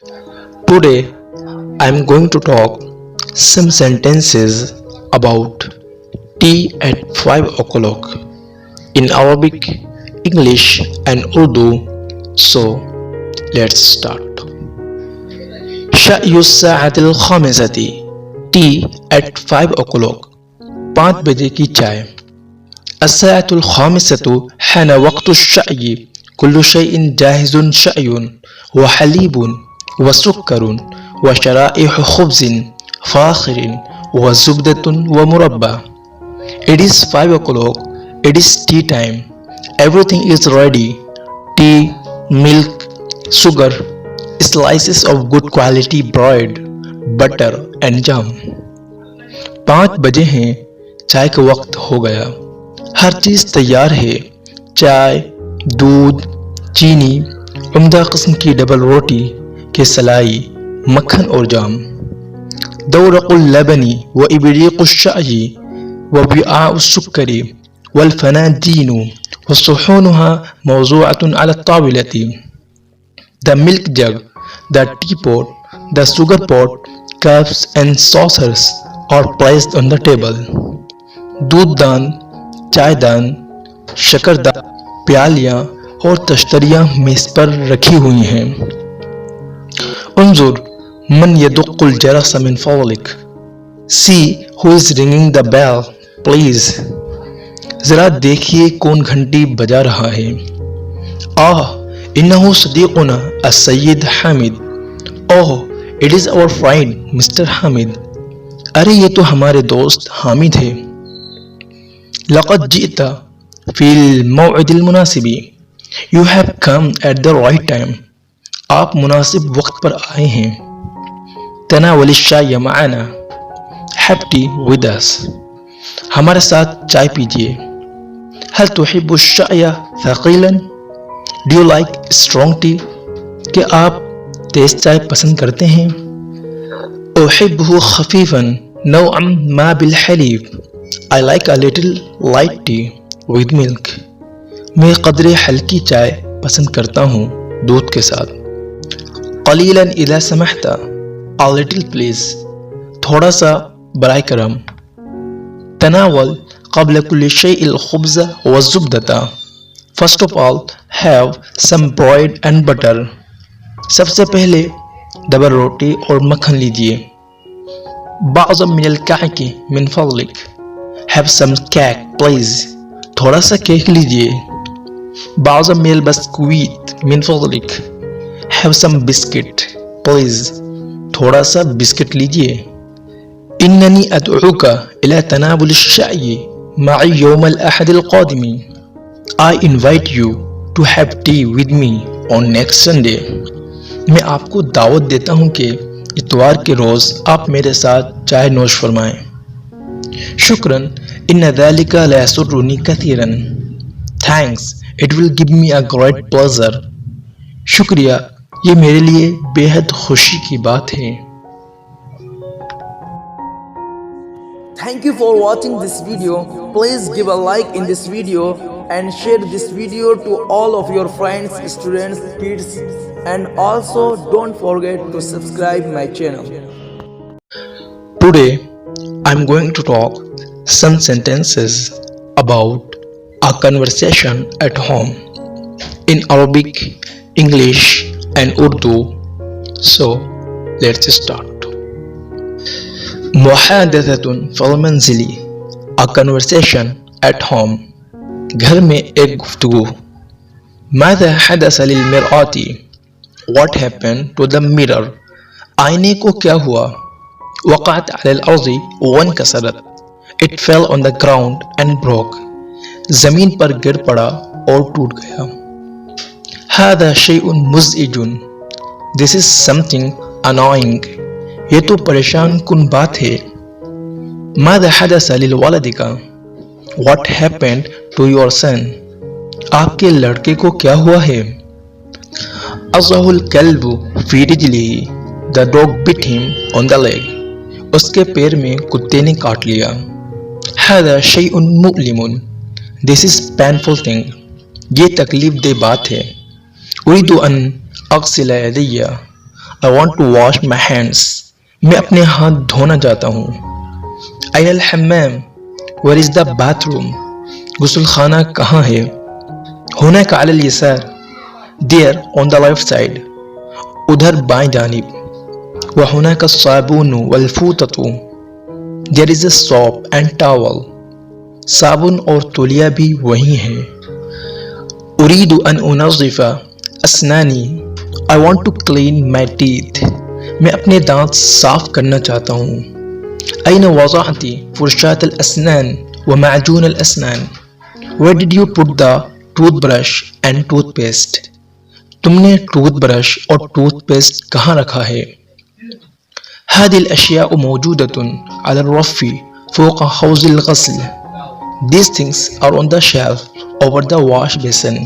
Today I am going to talk some sentences about tea at 5 o'clock in Arabic, English and Urdu. So let's start. شأي الساعة الخامسة tea at 5 o'clock 5 بجے کی چائے. الساعة الخامسة حان وقت الشأي كل شيء جاهز شأي وحليب وسكر وشرائح خبز فاخر وزبدة ومربى. It is 5 o'clock. It is tea time. Everything is ready. Tea, milk, sugar, slices of good quality bread, butter and jam. 5 بجے ہیں. چائے کا وقت ہو گیا. ہر چیز تیار ہے. چائے، دودھ، چینی، عمدہ قسم کی ڈبل روٹی کے سلائی، مکھن اور جام. دورق اللبن وإبريق الشأي ووعاء السكر والفناجين وصحونها موضوعة على الطاولة. The milk jug, the teapot, the sugar pot, cups and saucers are placed on the table. دودھ دان، چائے دان، شکر دان، پیالیاں اور تشتریاں میز پر رکھی ہوئی ہیں. انظر من يدق الجرس من فضلك. See who is ringing the bell, please. ذرا دیکھیے کون گھنٹی بجا رہا ہے. انہو صدیقنا السید Hamid. It is our friend Mr. Hamid. ارے یہ تو ہمارے دوست حامد ہے. لقد جئت في الموعد المناسب. You have come at the right time. آپ مناسب وقت پر آئے ہیں. تناول الشاي معنا. Have tea with us. ہمارے ساتھ چائے پیجیے. هل تحب الشاي ثقيلا؟ Do you like strong tea? کہ آپ تیز چائے پسند کرتے ہیں؟ أحبه خفيفا نوعا ما بالحليب. I like a little light tea with milk. میں قدرے ہلکی چائے پسند کرتا ہوں دودھ کے ساتھ. قلیلا اذا سمحت. A little please. تھوڑا سا برائے کرم. تناول قبل كل شيء الخبز والزبدة. First of all, have some bread and butter. سب سے پہلے ڈبل روٹی اور مکھن لیجیے. بعضا من الكعك من فضلك. Have some cake please. تھوڑا سا کیک لیجیے. بعضا من البسكويت من فضلك. Have some biscuit please. تھوڑا سا بسکٹ لیجیے. إنني أدعوك إلى تناول الشاي معي يوم الأحد القادم. I invite you to have tea with me on next Sunday. میں آپ کو دعوت دیتا ہوں کہ اتوار کے روز آپ میرے ساتھ چائے نوش فرمائیں. شکراً ان ذلك لا يسرني كثيرا. Thanks, it will give me a great pleasure. شکریہ، یہ میرے لیے بے حد خوشی کی بات ہے. Thank you for watching this video. Please give a like in this video and share this video to all of your friends, students, kids, and also don't forget to subscribe my channel. Today I am going to talk some sentences about a conversation at home in Arabic, English and Urdu. So let's start. محادثة في المنزل. A conversation at home. گھر میں ایک گفتگو. ماذا حدث للمرآة. What happened to the mirror. آئینے کو کیا ہوا. وقعت على الأرض وانكسرت. It fell on the ground and broke. زمین پر گر پڑا اور ٹوٹ گیا. هذا شيء مزعج. This is something annoying. یہ تو پریشان کن بات ہے. ماذا حدث للولدك. What happened to your son. آپ کے لڑکے کو کیا ہوا ہے. أصغى الكلب في رجله. The dog bit him on the leg. اس کے پیر میں کتے نے کاٹ لیا. هذا شيء مؤلم. This is painful thing. یہ تکلیف دہ بات ہے. أريد أن أغسل يدي. I want to wash my hands. میں اپنے ہاتھ دھونا چاہتا ہوں. أين الحمام? Where is the bathroom? غسل خانہ کہاں ہے؟ هناك على اليسار. There on the left side. ادھر بائیں جانب. وهناك الصابون والفوطة. There is a soap and towel. صابن اور تولیہ بھی وہی ہے. أريد أن أنظف أسناني. I want to clean my teeth. میں اپنے دانت صاف کرنا چاہتا ہوں. أين وضعت فرشاة الأسنان ومعجون الأسنان؟ Where did you put the toothbrush and toothpaste? تم نے ٹوتھ برش اور ٹوتھ پیسٹ کہاں رکھا ہے؟ هذه الأشياء موجودة على الرف فوق حوض الغسل. These things are on the shelf over the wash basin.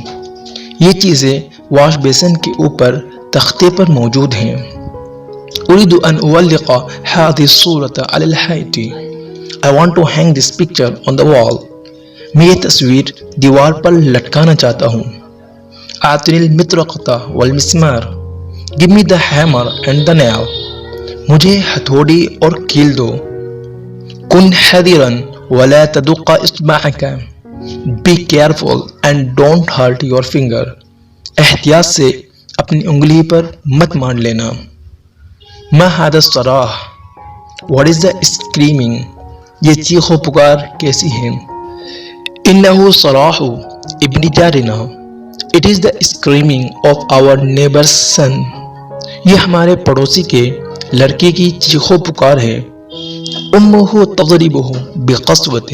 یہ چیزیں واش بیسن کے اوپر تختے پر موجود ہیں. أريد أن أعلق هذه الصورة على الحائط. I want to hang this picture on the wall. میں یہ تصویر دیوار پر لٹکانا چاہتا ہوں. أعطني المطرقة والمسمار. Give me the hammer and the nail. مجھے ہتھوڑی اور کیل دو. كن حذرا ولا تدق إصبعك. Be careful and don't hurt your finger. احتیاط سے اپنی انگلی پر مت مار لینا. ما هذا الصراخ؟ What is the screaming? یہ چیخ و پکار کیسی ہے؟ إنه صراخ ابن جارنا. It is the screaming of our neighbor's son. یہ ہمارے پڑوسی کے لڑکے کی چیخ و پکار ہے. أمه تضربه بقسوة.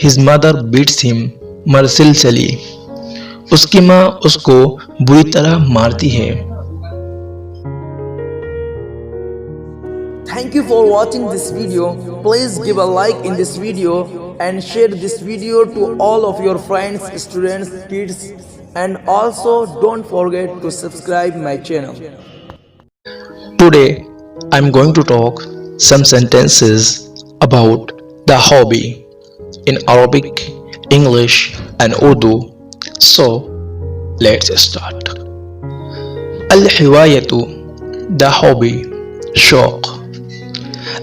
His mother beats him mercilessly. اس کی ماں اس کو بری طرح مارتی ہے. Thank you for watching this video. Please give a like in this video and share this video to all of your friends, students, kids, and also don't forget to subscribe my channel. Today I'm going to talk some sentences about the hobby in Arabic, English and Urdu. So let's start. الهواية the hobby. شوق.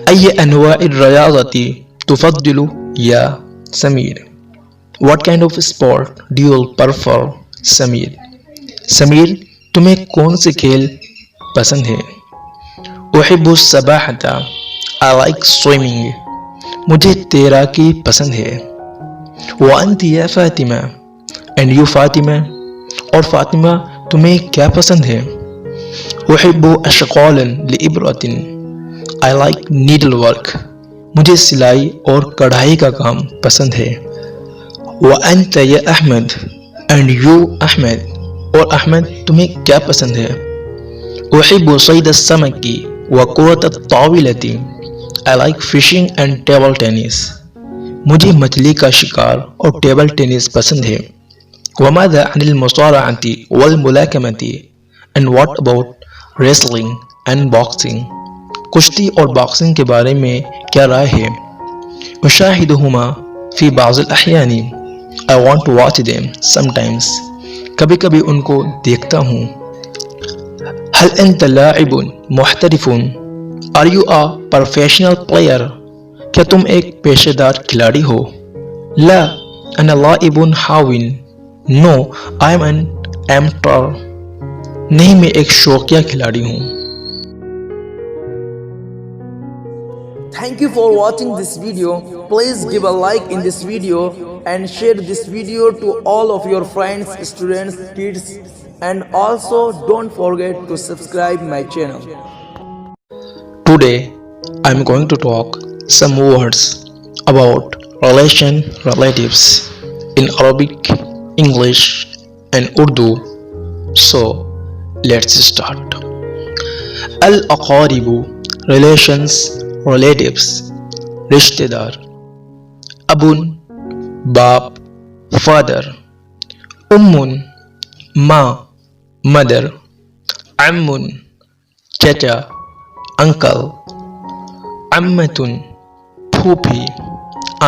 أي أنواع الرياضة تفضل يا Sameer? What kind of sport do you prefer, Sameer? Sameer تمہیں کون سے کھیل پسند ہے؟ أحب السباحة. I like swimming. مجھے تیراکی پسند ہے. وأنت يا فاطمة. And you Fatima. اور فاطمہ تمہیں کیا پسند ہے؟ أحب أشغالا لإبرة. I like needlework. مجھے سلائی اور کڑھائی کا کام پسند ہے. وأنت يا أحمد. And you أحمد. اور احمد تمہیں کیا پسند ہے؟ أحب صيد السمك وكرة الطاولة. I like fishing and table tennis. مجھے مچھلی کا شکار اور ٹیبل ٹینس پسند ہے. وماذا عن المصارعة والملاكمة. And what about wrestling and boxing? کشتی اور باکسنگ کے بارے میں کیا رائے ہے؟ أشاهدهما في بعض الأحيان. I want to watch them sometimes. کبھی کبھی ان کو دیکھتا ہوں. هل أنت لاعب محترف؟ Are you a professional player? کیا تم ایک پیشہ دار کھلاڑی ہو؟ لا أنا لاعب حاوٍ. No, I am an amateur. نہیں میں ایک شوقیہ کھلاڑی ہوں. Thank you for watching this video. Please give a like in this video and share this video to all of your friends, students, kids, and also don't forget to subscribe my channel. Today I'm going to talk some words about relatives in Arabic, English and Urdu. So let's start. Al-aqaribu relations, relatives, رشتے دار. ابن باپ father. امن ماں mother. عمن چچا uncle. عمتن پھوپھی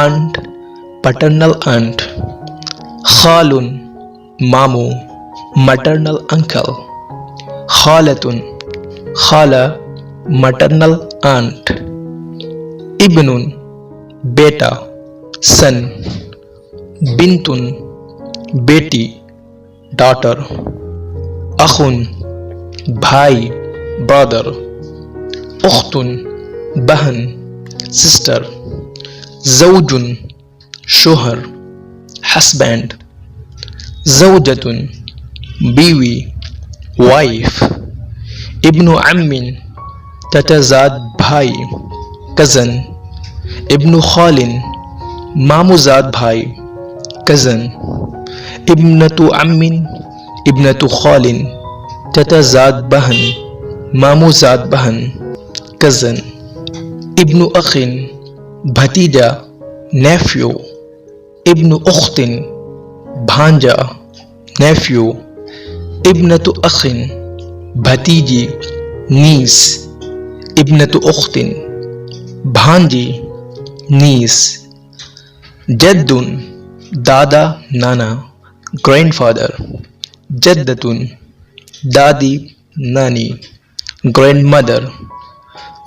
aunt پٹرنل aunt. خالن ماموں maternal uncle. خالتن خالہ maternal aunt. ابن بیٹا son. بنت بیٹی daughter. اخ بھائی brother. اخت بہن sister. زوج شوہر husband. زوجۃ بیوی wife. ابن عم تتزاد بھائی cousin. ابن خال ماموزاد بھائی cousin. ابنۃ عم ابنۃ خال تتزاد بہن ماموزاد بہن cousin. ابن اخ بھتیجا nephew. ابن اخت بھانجا nephew. ابنۃ اخ بھتیجی niece. ابنۃ اخت بھانجی niece. جد دادا نانا grandfather. جدۃ دادی نانی grandmother.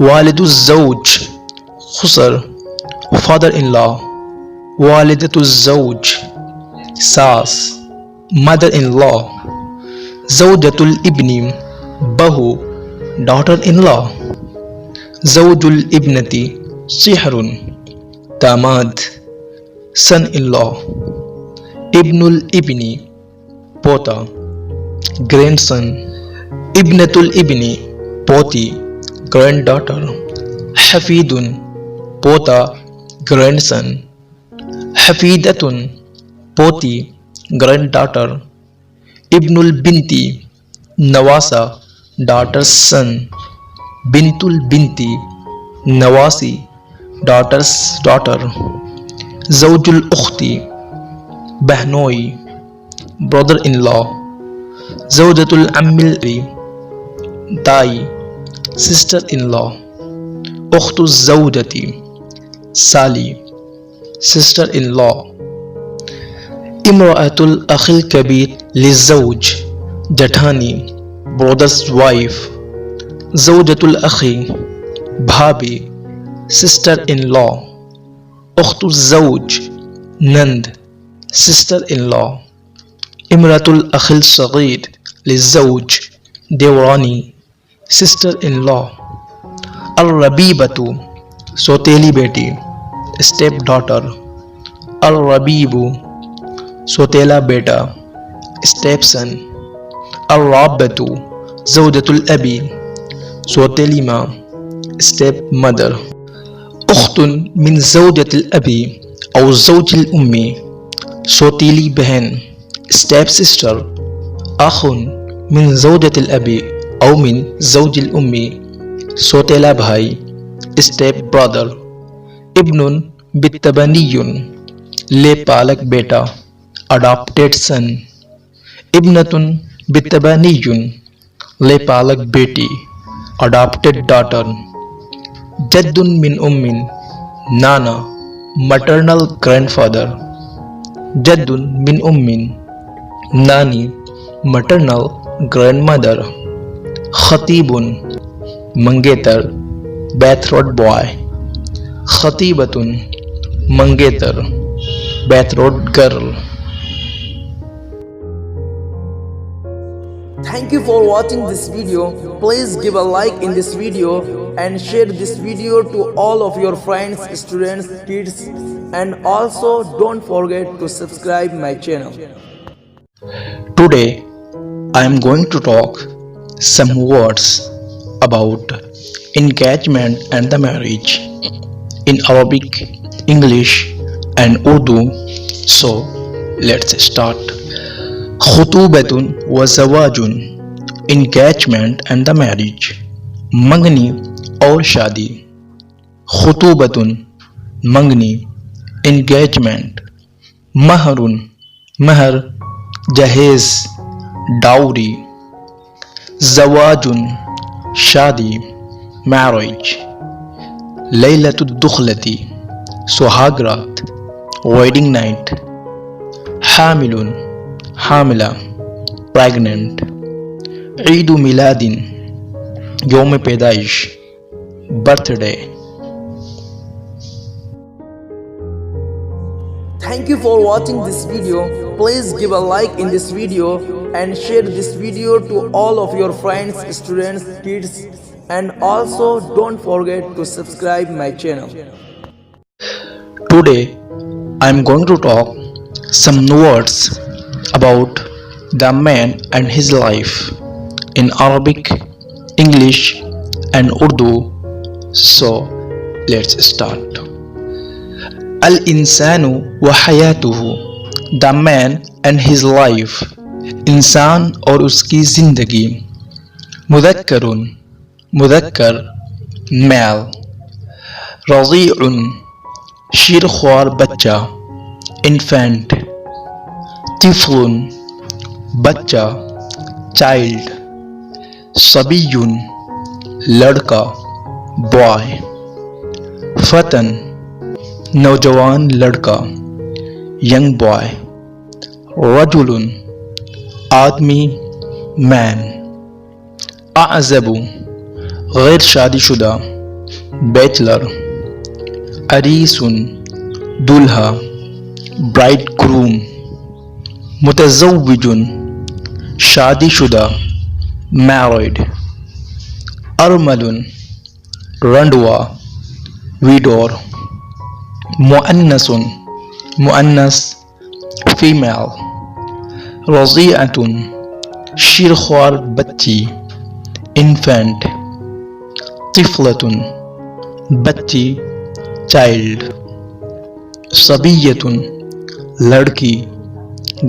والد الزوج خسر father in law. والدۃ الزوج ساس mother in law. زوجۃ الابن بہو daughter in law. زوج الابنۃ صہر داماد son in law. ابن الابن پوتا grandson. ابنۃ الابن پوتی granddaughter. حفید پوتا grandson. حفیدۃ پوتی granddaughter. ابن البنتی نواسا daughter's son. بنت البنتی نواسی daughter's daughter. زوج الاختی بہنوئی brother in law. زوجۃ العم دائی sister in law. اخت الزوجتی سالی sister in law. امرأۃ الاخ Al Kabeer للزوج جٹھانی brother's wife. زوجۃ الاخ بھابھی sister in law. اخت الزوج Nand sister in law. امرأۃ الاخ الصغیر للزوج دیورانی sister in law. الربیبۃ سوتیلی بیٹی step daughter. الربیب سوتیلا بیٹا step son. الرابۃ زوجۃ الابی سوتیلی ماں step mother. اخت من زوجۃ الابی او زوج الامی سوتیلی بہن step sister. اخ من زوجۃ الابی او من زوج الامی سوتیلا بھائی step brother. ابن بالتبنی لے پالک بیٹا adopted son. ابنۃ بالتبنی لے پالک بیٹی adopted daughter. جد من ام نانا maternal grandfather. جد من ام نانی maternal grandmother. خطیب منگیتر betrothed boy. خطیبۃ منگیتر betrothed girl. Thank you for watching this video. Please give a like in this video and share this video to all of your friends, students, kids, and also don't forget to subscribe my channel. Today I am going to talk some words about engagement and the marriage in Arabic, English and Urdu. So let's start. خطوبۃ و زواج engagement and the marriage منگنی اور شادی. خطوبۃ منگنی engagement. مہر مہر جہیز dowry. زواج شادی marriage. لیلۃ الدخلۃ سہاگ رات wedding night. حامل حاملہ pregnant. عید میلاد یوم پیدائش birth day. Thank you for watching this video. Please give a like in this video and share this video to all of your friends, students, kids, and also don't forget to subscribe my channel. Today I am going to talk some words about the man and his life in Arabic, English and Urdu. So let's start. Al-insanu wa hayatuhu, the man and his life, انسان اور اس کی زندگی. مذکرun, مذکر میل. رضیع, شیر خوار بچہ infinite. طفل, بچہ child. صبی, لڑکا بوائے. فتن, نوجوان لڑکا ینگ بوائے. رجل, آدمی مین. اعزب, غیر شادی شدہ بیچلر. عریس, دولہا برائڈ گروم. متزوج, شادی شدہ میریڈ. ارمل, رنڈوا ویڈور. مؤنث, مؤنث فیمیل. رضیعۃ, شیرخوار بچی انفینٹ. طفلۃ, بچی چائلڈ. صبیۃ, لڑکی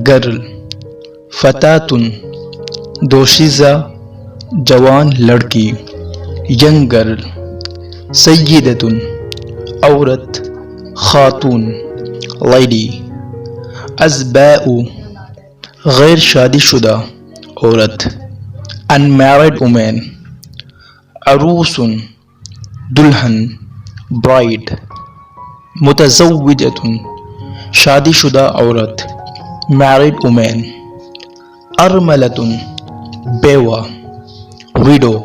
گرل. فتاۃ, دوشیزہ جوان لڑکی ینگ گرل. سیدۃ, عورت خاتون لیڈی. ازباء, غیر شادی شدہ عورت unmarried woman. عروس, دلہن برائڈ. متزوجۃ, شادی شدہ عورت married woman. ارملۃ, بیوہ widow.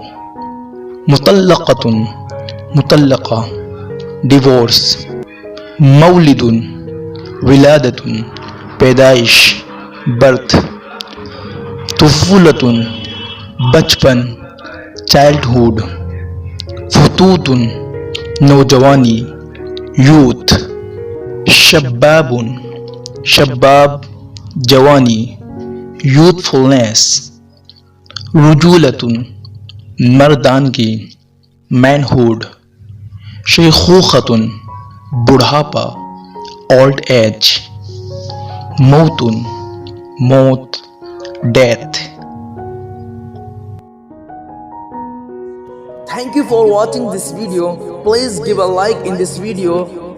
مطلقۃ, مطلقہ ڈیورس. مولد, ولادت پیدائش برتھ. طفولۃ, بچپن چائلڈہوڈ. فتوت, نوجوانی یوتھ. شباب, شباب جوانی یوتھفلنس. رجولۃ, مردانگی مینہوڈ. شیخوخۃ, بڑھاپا اولڈ ایج. موت, موت death. Thank you for watching this video. Please give a like in this video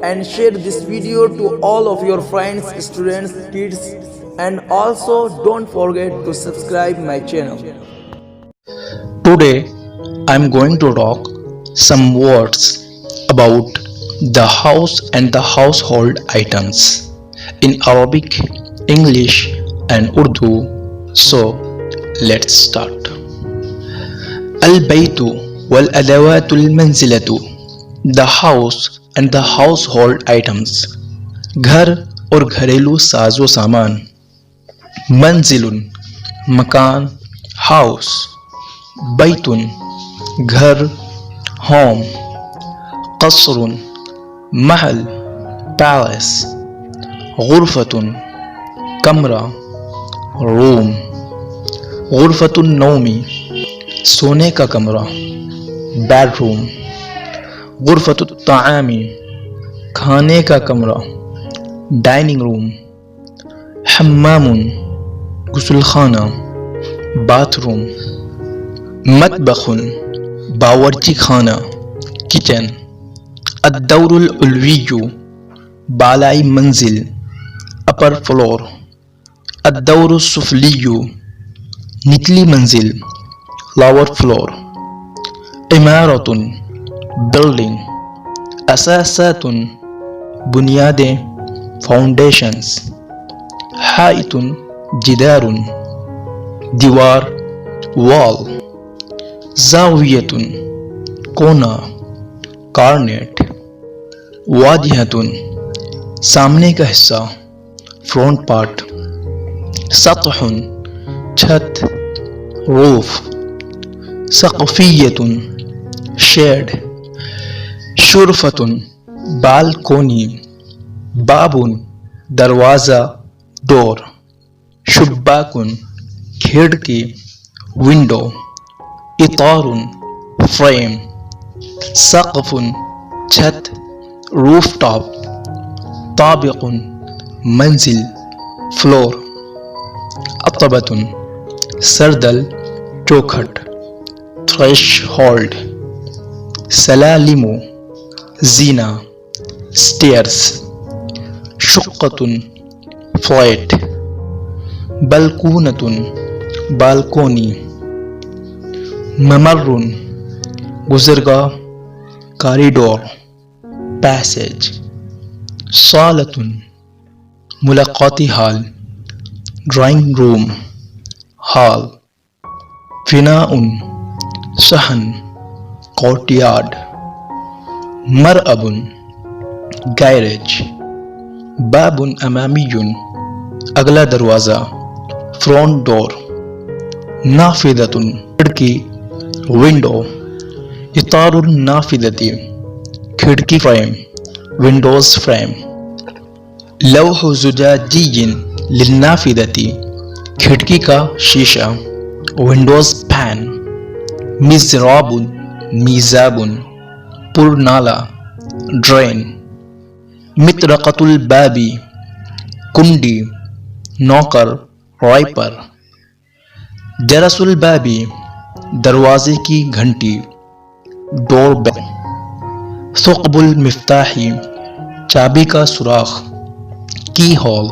and share this video to all of your friends, students, kids, and also don't forget to subscribe my channel. Today I am going to talk some words about the house and the household items in Arabic, English and Urdu. So let's start. Al-baytu wal adawatul manzilatu, the house and the household items, گھر اور گھریلو ساز و سامان. منزل, مکان house. بیتن, گھر home. قصر, محل پیلس. غرفۃ, کمرہ روم. غرفۃ النوم, سونے کا کمرہ بیڈ روم. غرفۃ الطعام, کھانے کا کمرہ ڈائننگ روم. حمام, غسل خانہ باتھ روم. مطبخ, باورچی خانہ کچن. الدور العلوی, بالائی منزل اپر فلور. الدور السفلی, نچلی منزل lower floor. عمارت, building. اساسات, بنیادیں foundations. حائط, جدار دیوار wall. زاویتن کونا کارنیٹ، واجہتن سامنے کا حصہ فرونٹ پارٹ، سطح چھت روف، سقفیتن شیڈ، شرفتن بالکونی، بابن دروازہ ڈور، شباکن کھڑکی ونڈو، اطار فریم، سقف چھت روف ٹاپ، طابق منزل فلور، عتبۃ سردل چوکھٹ، تھریش ہولڈ، سلالم زینہ سٹیئرس، شقۃ فلیٹ، بلکونۃ بالکونی، ممر گزرگاہ کاریڈور پیسیج، صالۃ ملاقاتی ہال ڈرائنگ روم ہال، فناء صحن کورٹ یارڈ، مرعب گیریج، باب امامی اگلا دروازہ فرونٹ ڈور، نافذۃ کھڑکی ونڈو، اطار النافذۃ کھڑکی فریم ونڈوز فریم، لوح زجاجی للنافذۃ کھڑکی کا شیشہ ونڈوز پین، مزراب میزاب پر نالا ڈرین، مطرقۃ الباب کنڈی نوکر رائپر، جرس الباب دروازے کی گھنٹی ڈور بیل، ثقب المفتاح چابی کا سوراخ کی ہول،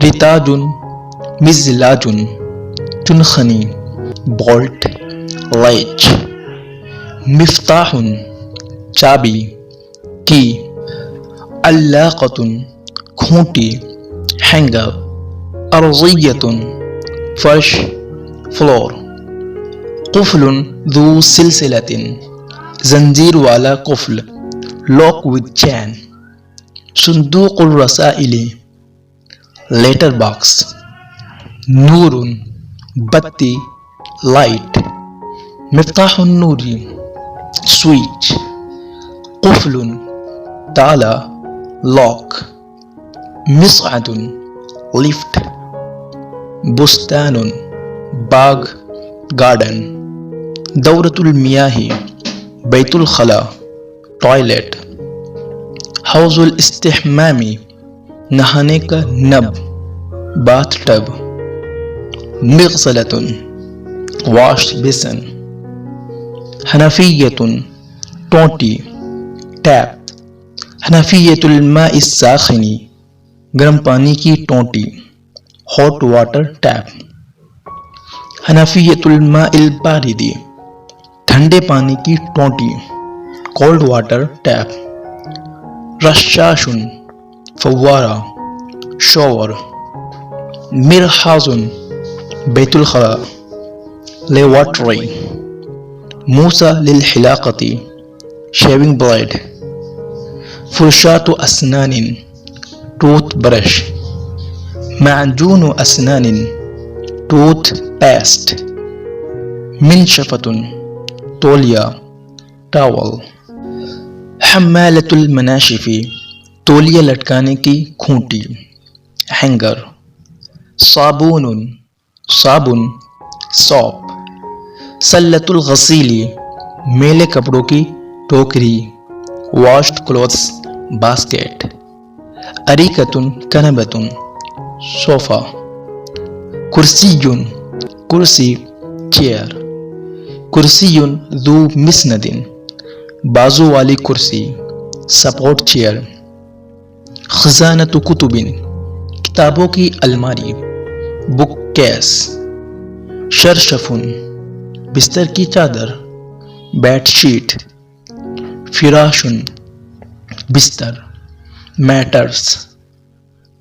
رتاج مزلاج چنخنی بولٹ لیچ، مفتاح چابی کی، علاقۃ کھونٹی ہینگر، ارضیۃ فرش فلور، قفل ذو سلسلۃ زنجیر والا قفل لاک ود چین، صندوق الرسائل لیٹر باکس، نور بتی لائٹ، مفتاح النور سوئچ، قفل تالا لاک، مصعد لفٹ، بستان باغ گارڈن، دورۃ المیاہ بیت الخلا ٹوائلٹ، حوض الاستحمام نہانے کا نب باتھ ٹب، مغسلۃ واش بیسن، حنفیۃ ٹونٹی ٹیپ، حنفیۃ الماء الساخن گرم پانی کی ٹونٹی ہاٹ واٹر ٹیپ، حنفیۃ الماء البارد ٹھنڈے پانی کی ٹونٹی کولڈ واٹر ٹیپ، رشاش فوارہ شاور، مرحاض بیت الخلا لیوارٹری، موسیٰ للحلاقۃ شیونگ بلیڈ، فرشاۃ اسنان ٹوتھ برش، معجون اسنان ٹوتھ پیسٹ، منشفۃ تولیہ ٹاول، حمالۃ المناشف تولیہ لٹکانے کی کھونٹی ہینگر، صابون صابن سوپ، سلۃ الغسیل میلے کپڑوں کی ٹوکری واشڈ کلوتھس باسکٹ، اریکۃ کنبۃ صوفہ، کرسی کرسی چیئر، کرسی ذو مسند بازو والی کرسی سپورٹ چیئر، خزانۃ کتب کتابوں کی الماری بک کیس، شرشف بستر کی چادر بیڈ شیٹ، فراش بستر میٹرز،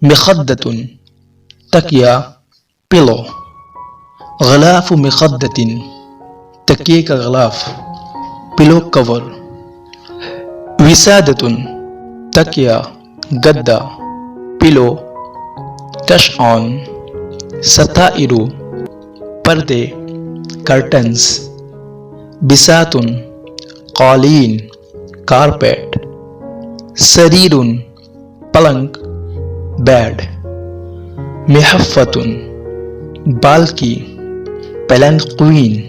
مخدۃ تکیہ پلو، غلاف مخدۃ تکیے کا غلاف پلو کور. وسادتن تکیا گدا پلو. کش آن ستائر پردے کرٹنز. بساتن قالین کارپیٹ. سریرن پلنگ بیڈ. محفتن بالکی پلنقوین.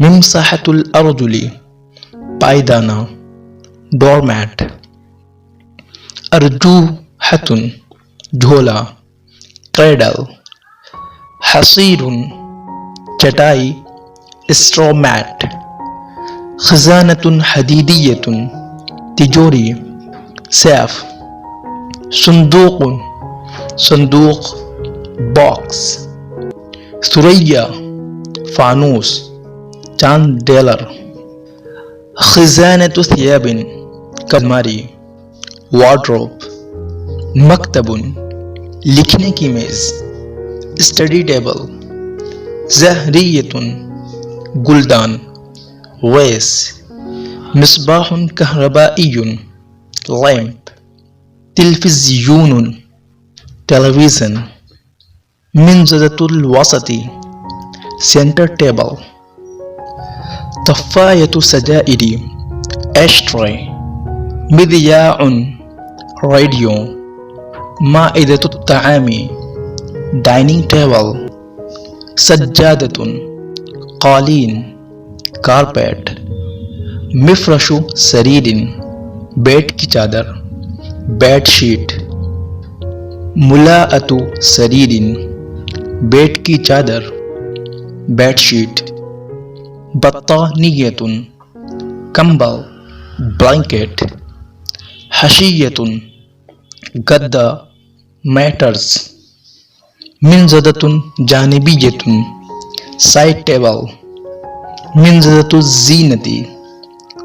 ممسحۃ الارجل پائدانہ ڈورمیٹ. ارجوحۃ جھولا کریڈل. حصیر چٹائی اسٹرو میٹ. خزانۃ حدیدیۃ تجوری سیف. صندوق صندوق باکس. ثریا فانوس چاند ڈیلر. خزانۃ ثیاب کماری وارڈروب. مکتب لکھنے کی میز اسٹڈی ٹیبل. زہریۃ گلدان ویس. مصباح کہربائی لیمپ. تلفزیون ٹیلیویژن. منضدۃ الوسط سینٹر ٹیبل. طفایۃ سجائر ایشٹرے. مذیاع ریڈیو. مائدۃ الطعام ڈائننگ ٹیبل. سجادۃ قالین کارپیٹ. مفرش سریر بیڈ کی چادر بیڈ شیٹ. ملاءۃ سریر بیڈ کی چادر بیڈ شیٹ. بطانیۃ کمبل بلینکٹ. حشیۃ گدا میٹرز. منضدۃ جانبیۃ سائڈ ٹیبل. منضدۃ الزینۃ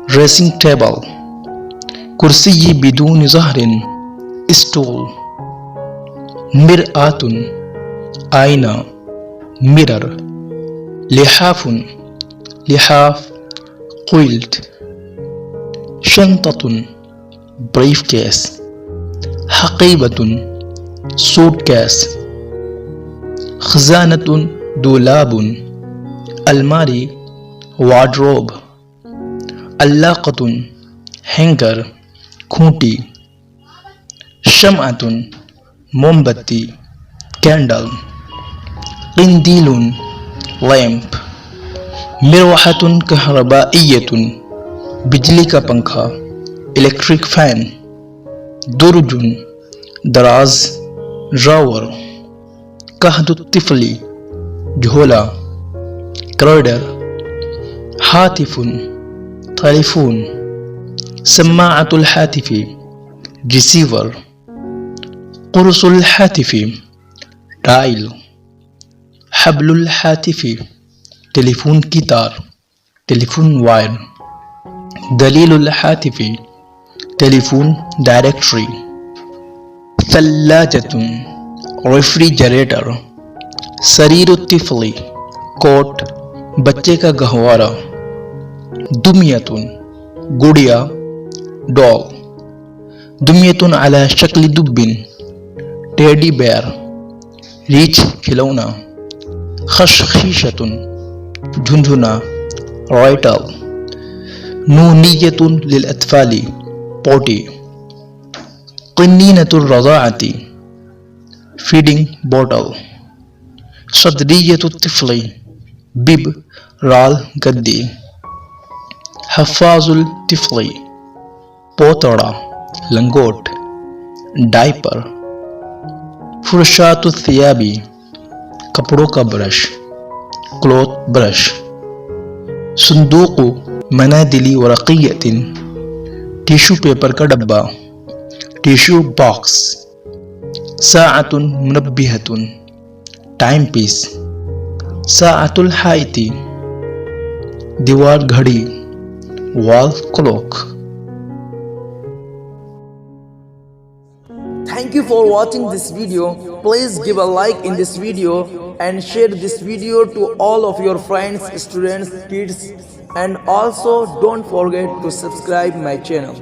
ڈریسنگ ٹیبل. کرسی بدون ظہر اسٹول. مرآۃ آئینہ مرر. لحاف لحاف قلت. شنطۃ بریف کیس. حقیبۃ سوٹ کیس. خزانۃ دولاب الماری وارڈروب. علاقۃ ہینگر کھونٹی. شمعۃ موم بتی کینڈل. قندیل لیمپ. مروحۃ کہربائیۃ بجلی کا پنکھا الیکٹرک فین. درج دراز ڈراور. قہد الطفل جھولا کریڈل. ہاتف ٹیلی فون. سماعۃ الہاتف ریسیور. قرص الہاتف ڈائل. حبل الہاتف ٹیلی فون کی تار ٹیلی فون وائر. دلیل الہاتف ٹیلی فون ڈائریکٹری. ثلاجۃ ریفریجریٹر. سریر الطفل کوٹ بچے کا گہوارہ. دمیۃ گڑیا ڈال. دمیۃ علی شکل دب ٹیڈی بیئر ریچھ کھلونا. خشخیشۃ جھنجھنا رائٹل. نونیۃ للاطفال پوٹی. قنینۃ الرضاعۃ فیڈنگ بوٹل. صدریۃ الطفل بب رال گدی. حفاظ الطفل پوتڑا لنگوٹ ڈائپر. فرشاۃ الثیاب کپڑوں کا برش کلوتھ برش. صندوق منادلی ورقیۃ ٹیشو پیپر کا ڈبہ ٹیشو باکس. ساعۃ منبہۃ ٹائم پیس. ساعۃ الحائط دیوار گھڑی wall clock. Thank you for watching this video. Please give a like in this video and share this video to all of your friends, students, kids, and also don't forget to subscribe my channel.